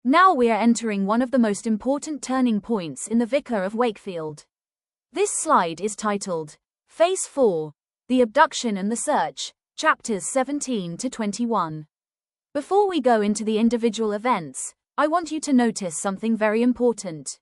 Now we are entering one of the most important turning points in the Vicar of Wakefield. This slide is titled, Phase 4, The Abduction and the Search, Chapters 17 to 21. Before we go into the individual events, I want you to notice something very important.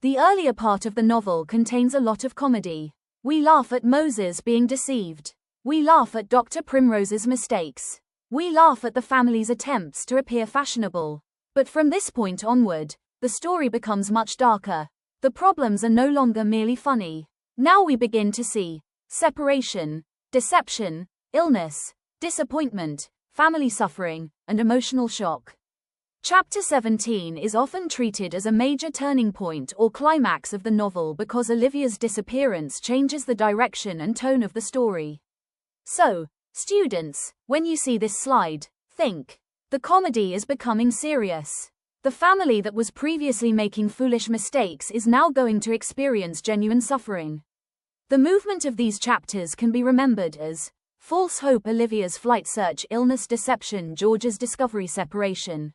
The earlier part of the novel contains a lot of comedy. We laugh at Moses being deceived. We laugh at Dr. Primrose's mistakes. We laugh at the family's attempts to appear fashionable. But from this point onward, the story becomes much darker. The problems are no longer merely funny. Now we begin to see separation, deception, illness, disappointment, family suffering, and emotional shock. Chapter 17 is often treated as a major turning point or climax of the novel because Olivia's disappearance changes the direction and tone of the story. So, students, when you see this slide, think. The comedy is becoming serious. The family that was previously making foolish mistakes is now going to experience genuine suffering. The movement of these chapters can be remembered as false hope, Olivia's flight, search, illness, deception, George's discovery, separation.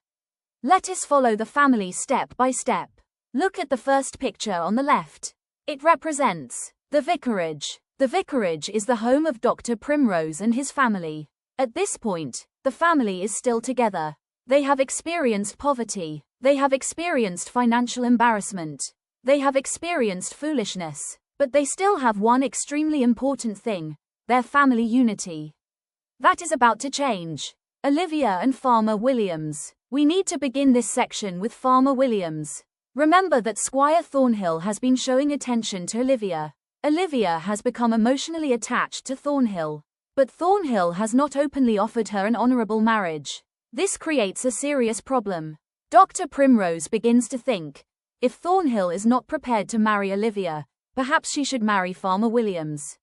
Let us follow the family step by step. Look at the first picture on the left. It represents the vicarage. The vicarage is the home of Dr. Primrose and his family. At this point, the family is still together. They have experienced poverty. They have experienced financial embarrassment. They have experienced foolishness. But they still have one extremely important thing: their family unity. That is about to change. Olivia and Farmer Williams. We need to begin this section with Farmer Williams. Remember that Squire Thornhill has been showing attention to Olivia. Olivia has become emotionally attached to Thornhill. But Thornhill has not openly offered her an honorable marriage. This creates a serious problem. Dr. Primrose begins to think, if Thornhill is not prepared to marry Olivia, perhaps she should marry Farmer Williams.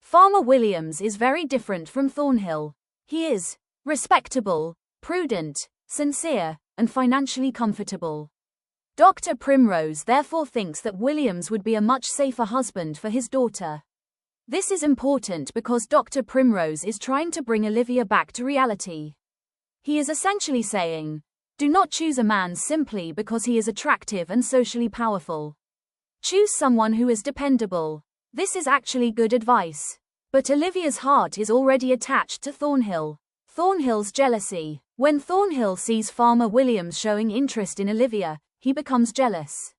Farmer Williams is very different from Thornhill. He is respectable, prudent, sincere, and financially comfortable. Dr. Primrose therefore thinks that Williams would be a much safer husband for his daughter. This is important because Dr. Primrose is trying to bring Olivia back to reality. He is essentially saying, do not choose a man simply because he is attractive and socially powerful. Choose someone who is dependable. This is actually good advice. But Olivia's heart is already attached to Thornhill. Thornhill's jealousy. When Thornhill sees Farmer Williams showing interest in Olivia, he becomes jealous.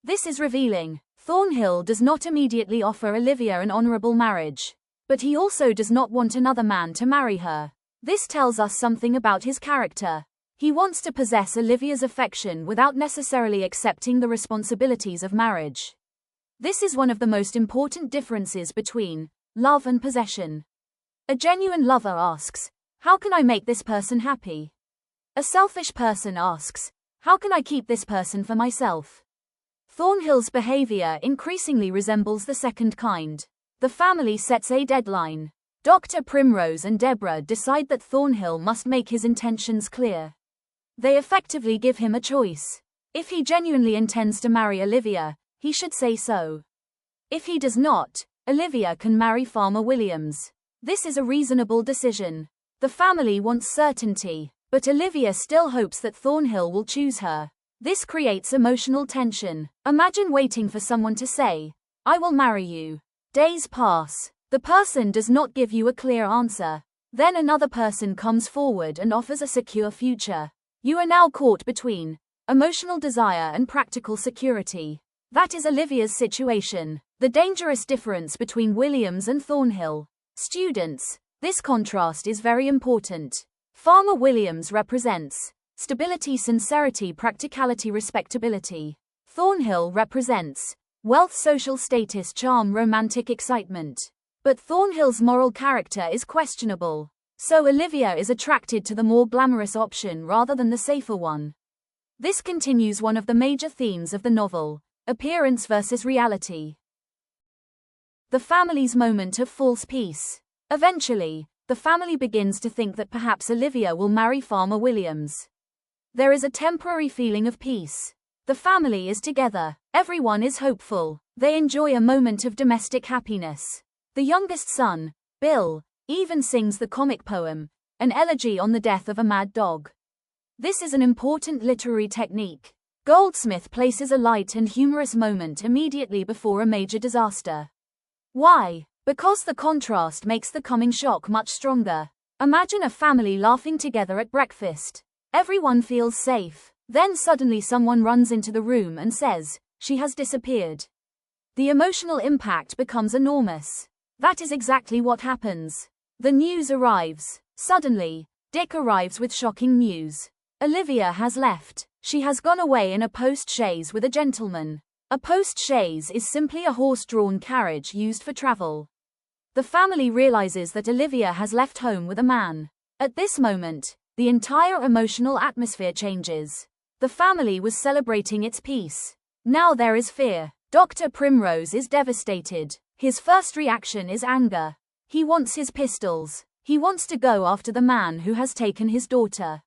This is revealing. Thornhill does not immediately offer Olivia an honorable marriage. But he also does not want another man to marry her. This tells us something about his character. He wants to possess Olivia's affection without necessarily accepting the responsibilities of marriage. This is one of the most important differences between love and possession. A genuine lover asks, how can I make this person happy? A selfish person asks, how can I keep this person for myself? Thornhill's behavior increasingly resembles the second kind. The family sets a deadline. Dr. Primrose and Deborah decide that Thornhill must make his intentions clear. They effectively give him a choice. If he genuinely intends to marry Olivia, he should say so. If he does not, Olivia can marry Farmer Williams. This is a reasonable decision. The family wants certainty, but Olivia still hopes that Thornhill will choose her. This creates emotional tension. Imagine waiting for someone to say, I will marry you. Days pass. The person does not give you a clear answer. Then another person comes forward and offers a secure future. You are now caught between emotional desire and practical security. That is Olivia's situation. The dangerous difference between Williams and Thornhill. Students, this contrast is very important. Farmer Williams represents stability, sincerity, practicality, respectability. Thornhill represents wealth, social status, charm, romantic excitement. But Thornhill's moral character is questionable. So Olivia is attracted to the more glamorous option rather than the safer one. This continues one of the major themes of the novel, appearance versus reality. The family's moment of false peace. Eventually, the family begins to think that perhaps Olivia will marry Farmer Williams. There is a temporary feeling of peace. The family is together. Everyone is hopeful. They enjoy a moment of domestic happiness. The youngest son, Bill, even sings the comic poem, an elegy on the death of a mad dog. This is an important literary technique. Goldsmith places a light and humorous moment immediately before a major disaster. Why? Because the contrast makes the coming shock much stronger. Imagine a family laughing together at breakfast. Everyone feels safe. Then suddenly someone runs into the room and says, "She has disappeared." The emotional impact becomes enormous. That is exactly what happens. The news arrives. Suddenly, Dick arrives with shocking news. Olivia has left. She has gone away in a post-chaise with a gentleman. A post-chaise is simply a horse-drawn carriage used for travel. The family realizes that Olivia has left home with a man. At this moment, the entire emotional atmosphere changes. The family was celebrating its peace. Now there is fear. Dr. Primrose is devastated. His first reaction is anger. He wants his pistols. He wants to go after the man who has taken his daughter.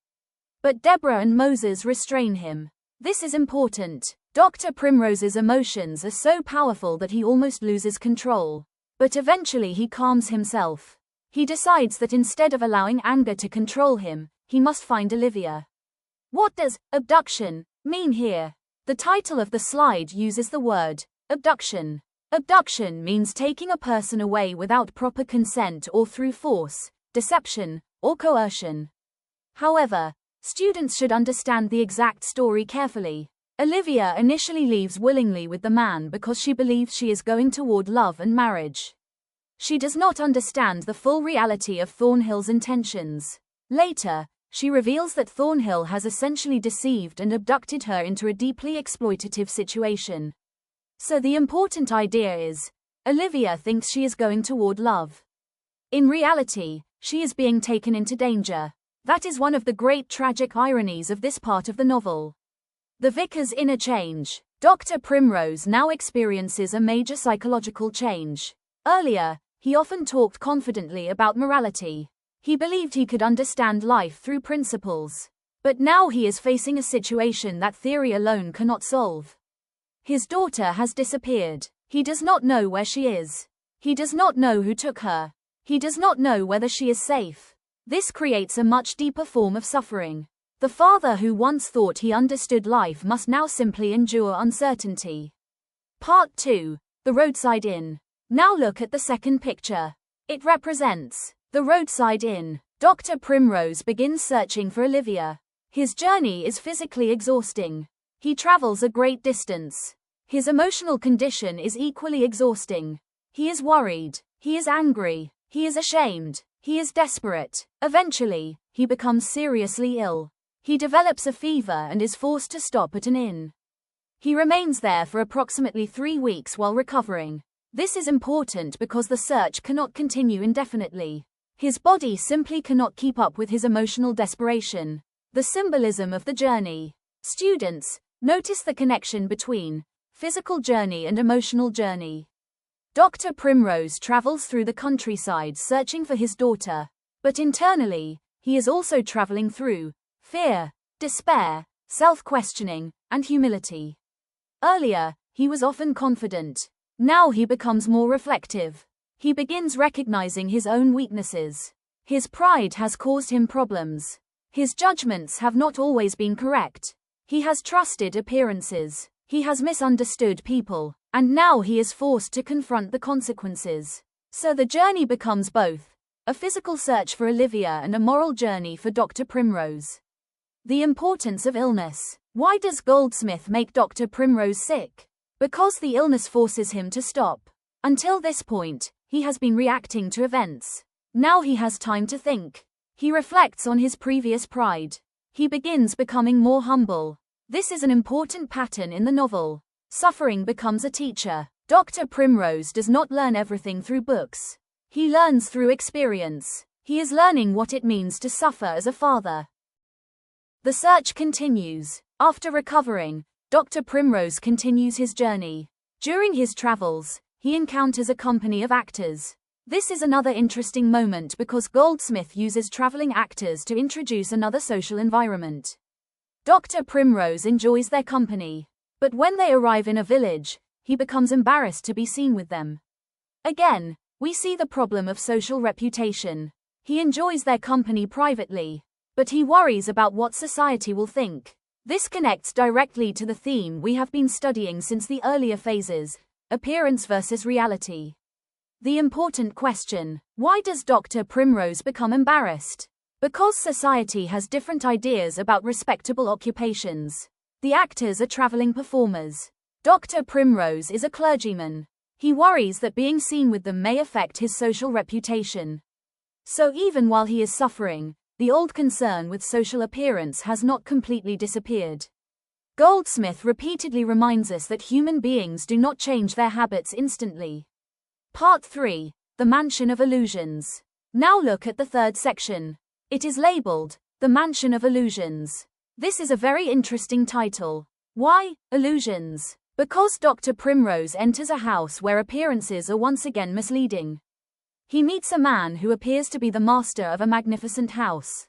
But Deborah and Moses restrain him. This is important. Dr. Primrose's emotions are so powerful that he almost loses control. But eventually he calms himself. He decides that instead of allowing anger to control him, he must find Olivia. What does abduction mean here? The title of the slide uses the word abduction. Abduction means taking a person away without proper consent or through force, deception, or coercion. However, students should understand the exact story carefully. Olivia initially leaves willingly with the man because she believes she is going toward love and marriage. She does not understand the full reality of Thornhill's intentions. Later, she reveals that Thornhill has essentially deceived and abducted her into a deeply exploitative situation. So the important idea is, Olivia thinks she is going toward love. In reality, she is being taken into danger. That is one of the great tragic ironies of this part of the novel. The Vicar's inner change. Dr. Primrose now experiences a major psychological change. Earlier, he often talked confidently about morality. He believed he could understand life through principles. But now he is facing a situation that theory alone cannot solve. His daughter has disappeared. He does not know where she is. He does not know who took her. He does not know whether she is safe. This creates a much deeper form of suffering. The father who once thought he understood life must now simply endure uncertainty. Part 2. The Roadside Inn. Now look at the second picture. It represents the roadside inn. Dr. Primrose begins searching for Olivia. His journey is physically exhausting. He travels a great distance. His emotional condition is equally exhausting. He is worried. He is angry. He is ashamed. He is desperate. Eventually, he becomes seriously ill. He develops a fever and is forced to stop at an inn. He remains there for approximately 3 weeks while recovering. This is important because the search cannot continue indefinitely. His body simply cannot keep up with his emotional desperation. The symbolism of the journey. Students, notice the connection between physical journey and emotional journey. Dr. Primrose travels through the countryside searching for his daughter, but internally, he is also traveling through fear, despair, self-questioning, and humility. Earlier, he was often confident. Now he becomes more reflective. He begins recognizing his own weaknesses. His pride has caused him problems. His judgments have not always been correct. He has trusted appearances. He has misunderstood people. And now he is forced to confront the consequences. So the journey becomes both a physical search for Olivia and a moral journey for Dr. Primrose. The importance of illness. Why does Goldsmith make Dr. Primrose sick? Because the illness forces him to stop. Until this point, he has been reacting to events. Now he has time to think. He reflects on his previous pride. He begins becoming more humble. This is an important pattern in the novel. Suffering becomes a teacher. Dr. Primrose does not learn everything through books. He learns through experience. He is learning what it means to suffer as a father. The search continues. After recovering, Dr. Primrose continues his journey. During his travels, he encounters a company of actors. This is another interesting moment because Goldsmith uses traveling actors to introduce another social environment. Dr. Primrose enjoys their company. But when they arrive in a village, he becomes embarrassed to be seen with them. Again, we see the problem of social reputation. He enjoys their company privately. but he worries about what society will think. This connects directly to the theme we have been studying since the earlier phases, appearance versus reality. The important question: why does Dr. Primrose become embarrassed? Because society has different ideas about respectable occupations. The actors are traveling performers. Dr. Primrose is a clergyman. He worries that being seen with them may affect his social reputation. So even while he is suffering, the old concern with social appearance has not completely disappeared. Goldsmith repeatedly reminds us that human beings do not change their habits instantly. Part 3. The Mansion of Illusions. Now look at the third section. It is labeled, The Mansion of Illusions. This is a very interesting title. Why, illusions? Because Dr. Primrose enters a house where appearances are once again misleading. He meets a man who appears to be the master of a magnificent house.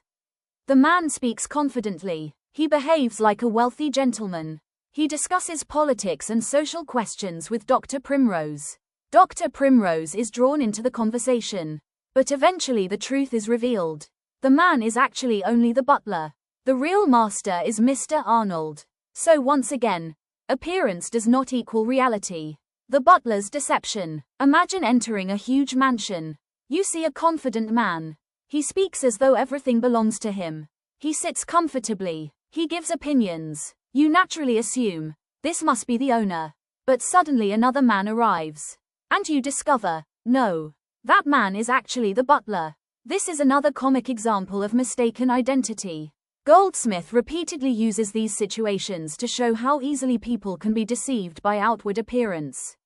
The man speaks confidently. He behaves like a wealthy gentleman. He discusses politics and social questions with Dr. Primrose. Dr. Primrose is drawn into the conversation. But eventually the truth is revealed. The man is actually only the butler. The real master is Mr. Arnold. So once again, appearance does not equal reality. The butler's deception. Imagine entering a huge mansion. You see a confident man. He speaks as though everything belongs to him. He sits comfortably. He gives opinions. You naturally assume, this must be the owner. But suddenly another man arrives. And you discover, no, that man is actually the butler. This is another comic example of mistaken identity. Goldsmith repeatedly uses these situations to show how easily people can be deceived by outward appearance.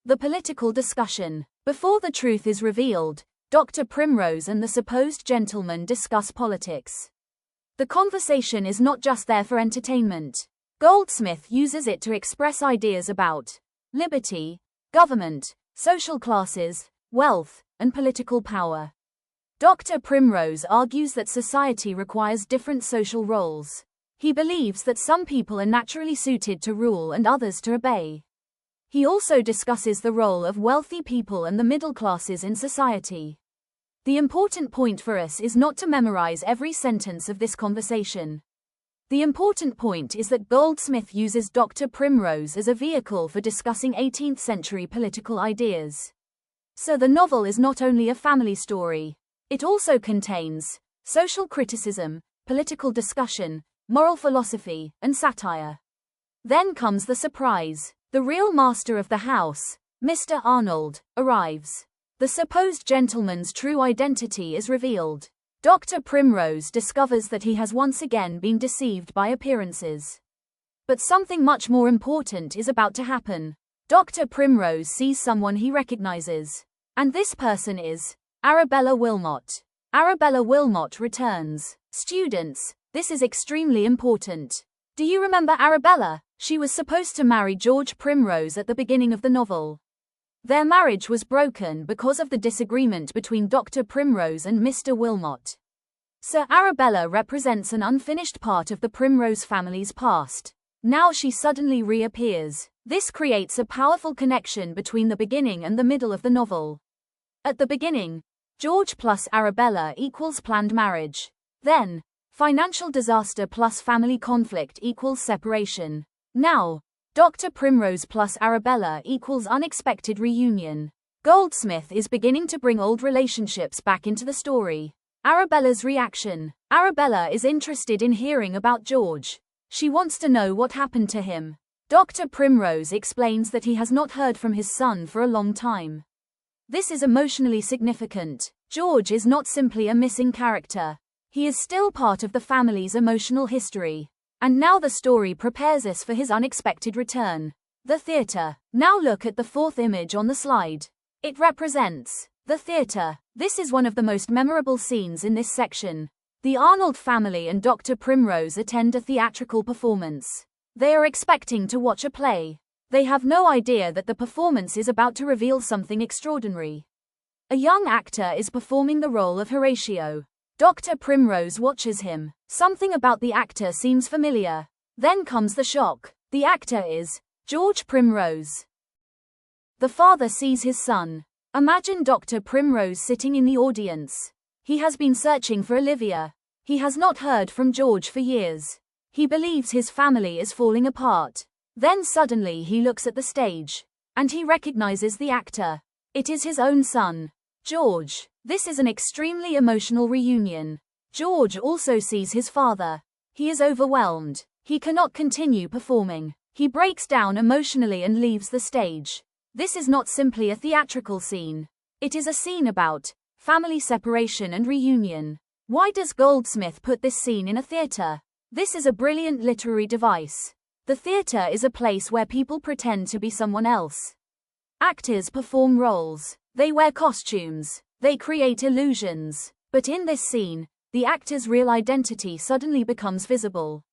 The political discussion. Before the truth is revealed, Dr. Primrose and the supposed gentleman discuss politics. The conversation is not just there for entertainment. Goldsmith uses it to express ideas about liberty, government, social classes, wealth, and political power. Dr. Primrose argues that society requires different social roles. He believes that some people are naturally suited to rule and others to obey. He also discusses the role of wealthy people and the middle classes in society. The important point for us is not to memorize every sentence of this conversation. The important point is that Goldsmith uses Dr. Primrose as a vehicle for discussing 18th century political ideas. So the novel is not only a family story. It also contains social criticism, political discussion, moral philosophy, and satire. Then comes the surprise. The real master of the house, Mr. Arnold, arrives. The supposed gentleman's true identity is revealed. Dr. Primrose discovers that he has once again been deceived by appearances. But something much more important is about to happen. Dr. Primrose sees someone he recognizes. And this person is Arabella Wilmot. Arabella Wilmot returns. Students, this is extremely important. Do you remember Arabella? She was supposed to marry George Primrose at the beginning of the novel. Their marriage was broken because of the disagreement between Dr. Primrose and Mr. Wilmot. So Arabella represents an unfinished part of the Primrose family's past. Now she suddenly reappears. This creates a powerful connection between the beginning and the middle of the novel. At the beginning, George plus Arabella equals planned marriage. Then, financial disaster plus family conflict equals separation. Now, Dr. Primrose plus Arabella equals unexpected reunion. Goldsmith is beginning to bring old relationships back into the story. Arabella's reaction. Arabella is interested in hearing about George. She wants to know what happened to him. Dr. Primrose explains that he has not heard from his son for a long time. This is emotionally significant. George is not simply a missing character. He is still part of the family's emotional history. And now the story prepares us for his unexpected return. The theater. Now look at the fourth image on the slide. It represents the theater. This is one of the most memorable scenes in this section. The Arnold family and Dr. Primrose attend a theatrical performance. They are expecting to watch a play. They have no idea that the performance is about to reveal something extraordinary. A young actor is performing the role of Horatio. Dr. Primrose watches him. Something about the actor seems familiar. Then comes the shock. The actor is George Primrose. The father sees his son. Imagine Dr. Primrose sitting in the audience. He has been searching for Olivia. He has not heard from George for years. He believes his family is falling apart. Then suddenly he looks at the stage. And he recognizes the actor. It is his own son, George. This is an extremely emotional reunion. George also sees his father. He is overwhelmed. He cannot continue performing. He breaks down emotionally and leaves the stage. This is not simply a theatrical scene. It is a scene about family separation and reunion. Why does Goldsmith put this scene in a theatre? This is a brilliant literary device. The theatre is a place where people pretend to be someone else. Actors perform roles. They wear costumes. They create illusions. But in this scene, the actor's real identity suddenly becomes visible.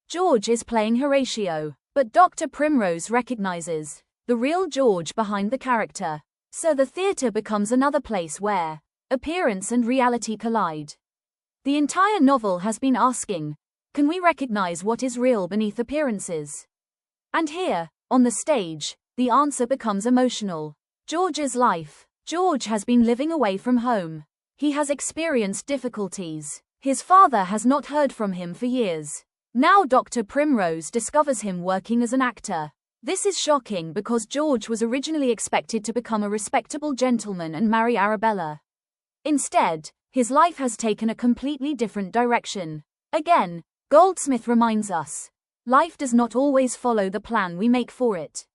George is playing Horatio, but Dr. Primrose recognizes the real George behind the character. So the theatre becomes another place where appearance and reality collide. The entire novel has been asking, can we recognize what is real beneath appearances? And here, on the stage, the answer becomes emotional. George's life. George has been living away from home. He has experienced difficulties. His father has not heard from him for years. Now Dr. Primrose discovers him working as an actor. This is shocking because George was originally expected to become a respectable gentleman and marry Arabella. Instead, his life has taken a completely different direction. Again, Goldsmith reminds us, life does not always follow the plan we make for it.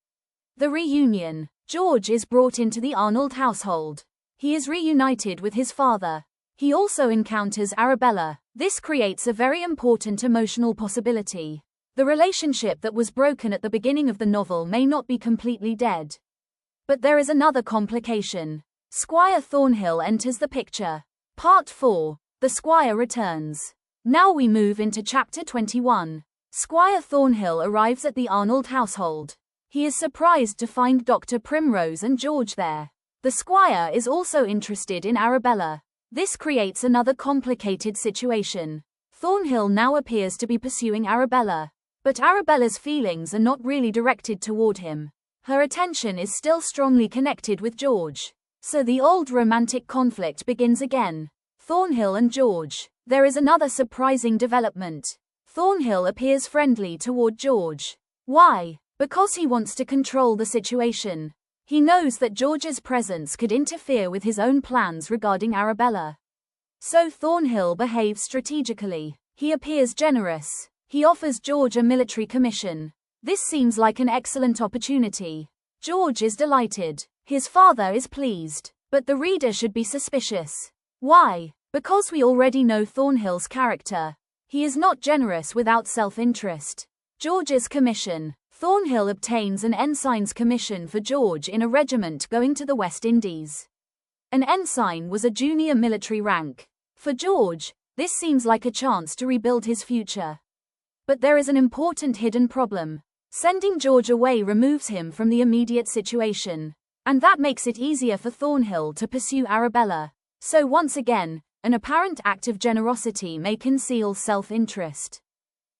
The reunion. George is brought into the Arnold household. He is reunited with his father. He also encounters Arabella. This creates a very important emotional possibility. The relationship that was broken at the beginning of the novel may not be completely dead. But there is another complication. Squire Thornhill enters the picture. Part 4. The Squire returns. Now we move into Chapter 21. Squire Thornhill arrives at the Arnold household. He is surprised to find Dr. Primrose and George there. The Squire is also interested in Arabella. This creates another complicated situation. Thornhill now appears to be pursuing Arabella. But Arabella's feelings are not really directed toward him. Her attention is still strongly connected with George. So the old romantic conflict begins again. Thornhill and George. There is another surprising development. Thornhill appears friendly toward George. Why? Because he wants to control the situation. He knows that George's presence could interfere with his own plans regarding Arabella. So Thornhill behaves strategically. He appears generous. He offers George a military commission. This seems like an excellent opportunity. George is delighted. His father is pleased. But the reader should be suspicious. Why? Because we already know Thornhill's character. He is not generous without self-interest. George's commission. Thornhill obtains an ensign's commission for George in a regiment going to the West Indies. An ensign was a junior military rank. For George, this seems like a chance to rebuild his future. But there is an important hidden problem. Sending George away removes him from the immediate situation. And that makes it easier for Thornhill to pursue Arabella. So once again, an apparent act of generosity may conceal self-interest.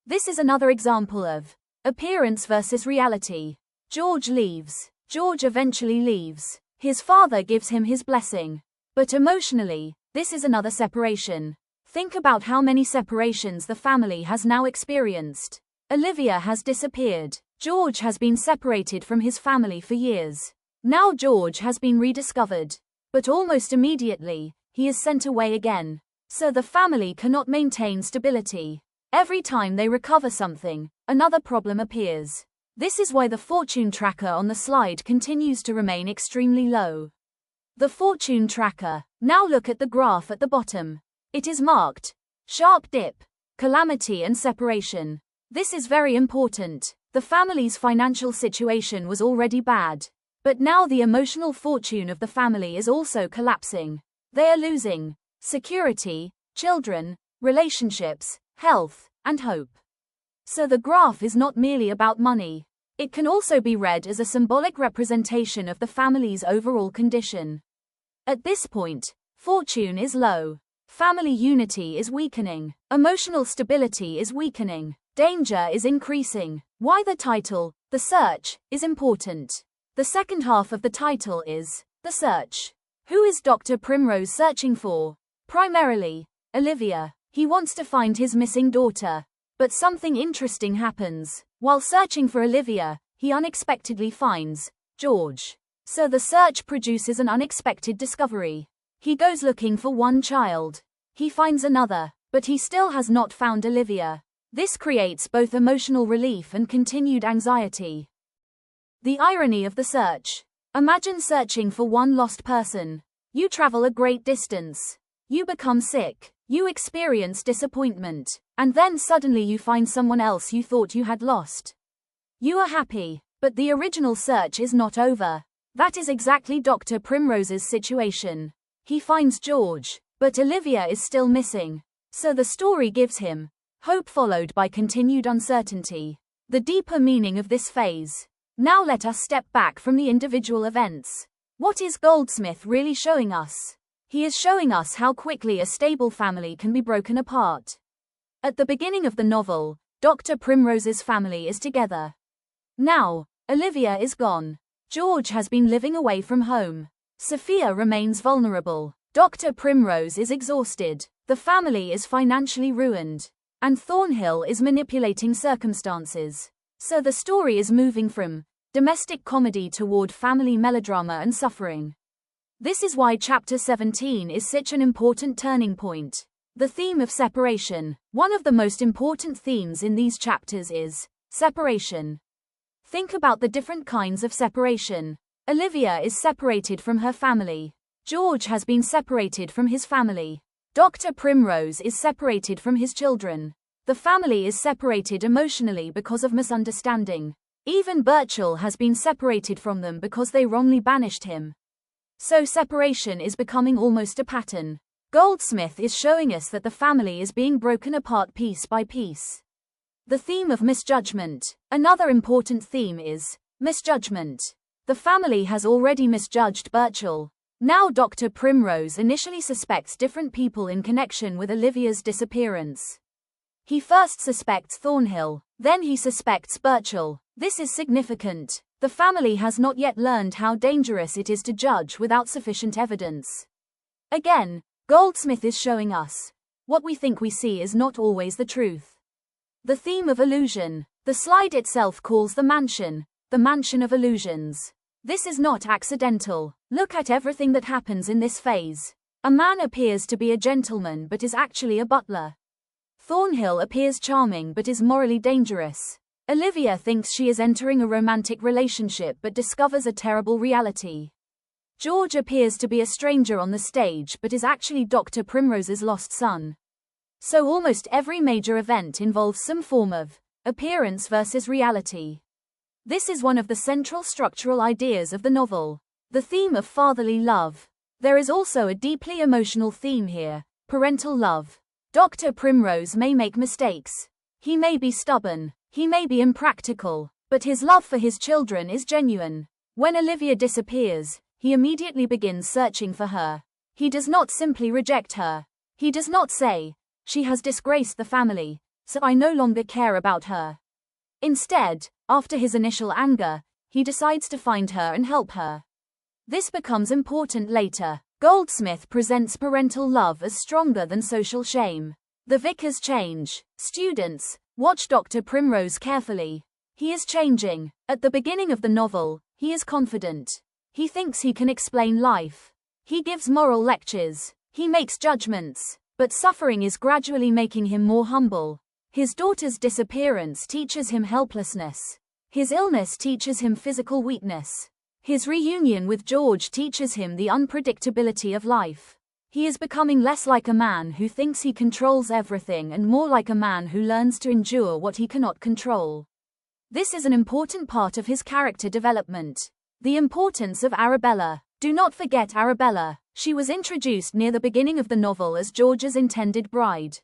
This is another example of appearance versus reality. George leaves. George eventually leaves. His father gives him his blessing. But emotionally, this is another separation. Think about how many separations the family has now experienced. Olivia has disappeared. George has been separated from his family for years. Now George has been rediscovered. But almost immediately, he is sent away again. So the family cannot maintain stability. Every time they recover something, another problem appears. This is why the fortune tracker on the slide continues to remain extremely low. The fortune tracker. Now look at the graph at the bottom. It is marked sharp dip, calamity and separation. This is very important. The family's financial situation was already bad. But now the emotional fortune of the family is also collapsing. They are losing security, children, relationships, health, and hope. So the graph is not merely about money. It can also be read as a symbolic representation of the family's overall condition. At this point, fortune is low. Family unity is weakening. Emotional stability is weakening. Danger is increasing. Why the title, The Search, is important. The second half of the title is The Search. Who is Dr. Primrose searching for? Primarily, Olivia. He wants to find his missing daughter. But something interesting happens. While searching for Olivia, he unexpectedly finds George. So the search produces an unexpected discovery. He goes looking for one child. He finds another, but he still has not found Olivia. This creates both emotional relief and continued anxiety. The irony of the search. Imagine searching for one lost person. You travel a great distance. You become sick. You experience disappointment. And then suddenly you find someone else you thought you had lost. You are happy, but the original search is not over. That is exactly Dr. Primrose's situation. He finds George, but Olivia is still missing. So the story gives him hope followed by continued uncertainty. The deeper meaning of this phase. Now let us step back from the individual events. What is Goldsmith really showing us? He is showing us how quickly a stable family can be broken apart. At the beginning of the novel, Dr. Primrose's family is together. Now, Olivia is gone. George has been living away from home. Sophia remains vulnerable. Dr. Primrose is exhausted. The family is financially ruined. And Thornhill is manipulating circumstances. So the story is moving from domestic comedy toward family melodrama and suffering. This is why chapter 17 is such an important turning point. The theme of separation. One of the most important themes in these chapters is separation. Think about the different kinds of separation. Olivia is separated from her family. George has been separated from his family. Dr. Primrose is separated from his children. The family is separated emotionally because of misunderstanding. Even Birchall has been separated from them because they wrongly banished him. So separation is becoming almost a pattern. Goldsmith is showing us that the family is being broken apart piece by piece. The theme of misjudgment. Another important theme is misjudgment. The family has already misjudged Birchall. Now Dr. Primrose initially suspects different people in connection with Olivia's disappearance. He first suspects Thornhill, then he suspects Birchall. This is significant. The family has not yet learned how dangerous it is to judge without sufficient evidence. Again, Goldsmith is showing us what we think we see is not always the truth. The theme of illusion. The slide itself calls the mansion of illusions. This is not accidental. Look at everything that happens in this phase. A man appears to be a gentleman but is actually a butler. Thornhill appears charming but is morally dangerous. Olivia thinks she is entering a romantic relationship but discovers a terrible reality. George appears to be a stranger on the stage but is actually Dr. Primrose's lost son. So almost every major event involves some form of appearance versus reality. This is one of the central structural ideas of the novel, the theme of fatherly love. There is also a deeply emotional theme here, parental love. Dr. Primrose may make mistakes. He may be stubborn. He may be impractical. But his love for his children is genuine. When Olivia disappears, he immediately begins searching for her. He does not simply reject her. He does not say, "She has disgraced the family, so I no longer care about her." Instead, after his initial anger, he decides to find her and help her. This becomes important later. Goldsmith presents parental love as stronger than social shame. The vicar's change. Students, watch Dr. Primrose carefully. He is changing. At the beginning of the novel, he is confident. He thinks he can explain life. He gives moral lectures. He makes judgments. But suffering is gradually making him more humble. His daughter's disappearance teaches him helplessness. His illness teaches him physical weakness. His reunion with George teaches him the unpredictability of life. He is becoming less like a man who thinks he controls everything and more like a man who learns to endure what he cannot control. This is an important part of his character development. The importance of Arabella. Do not forget Arabella. She was introduced near the beginning of the novel as George's intended bride.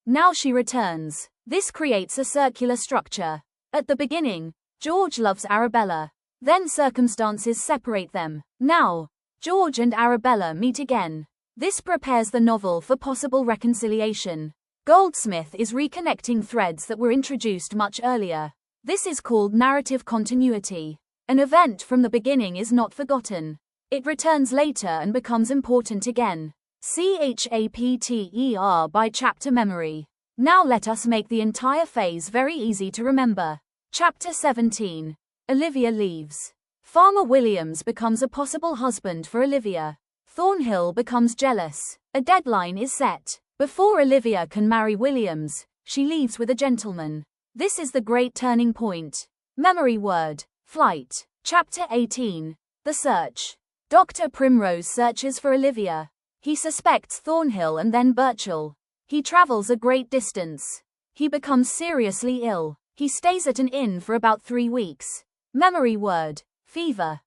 Now she returns. This creates a circular structure. At the beginning, George loves Arabella. Then circumstances separate them. Now, George and Arabella meet again. This prepares the novel for possible reconciliation. Goldsmith is reconnecting threads that were introduced much earlier. This is called narrative continuity. An event from the beginning is not forgotten. It returns later and becomes important again. CHAPTER by chapter memory. Now let us make the entire phase very easy to remember. Chapter 17. Olivia leaves. Farmer Williams becomes a possible husband for Olivia. Thornhill becomes jealous. A deadline is set. Before Olivia can marry Williams, she leaves with a gentleman. This is the great turning point. Memory word. Flight. Chapter 18. The search. Dr. Primrose searches for Olivia. He suspects Thornhill and then Birchall. He travels a great distance. He becomes seriously ill. He stays at an inn for about 3 weeks. Memory word. Fever.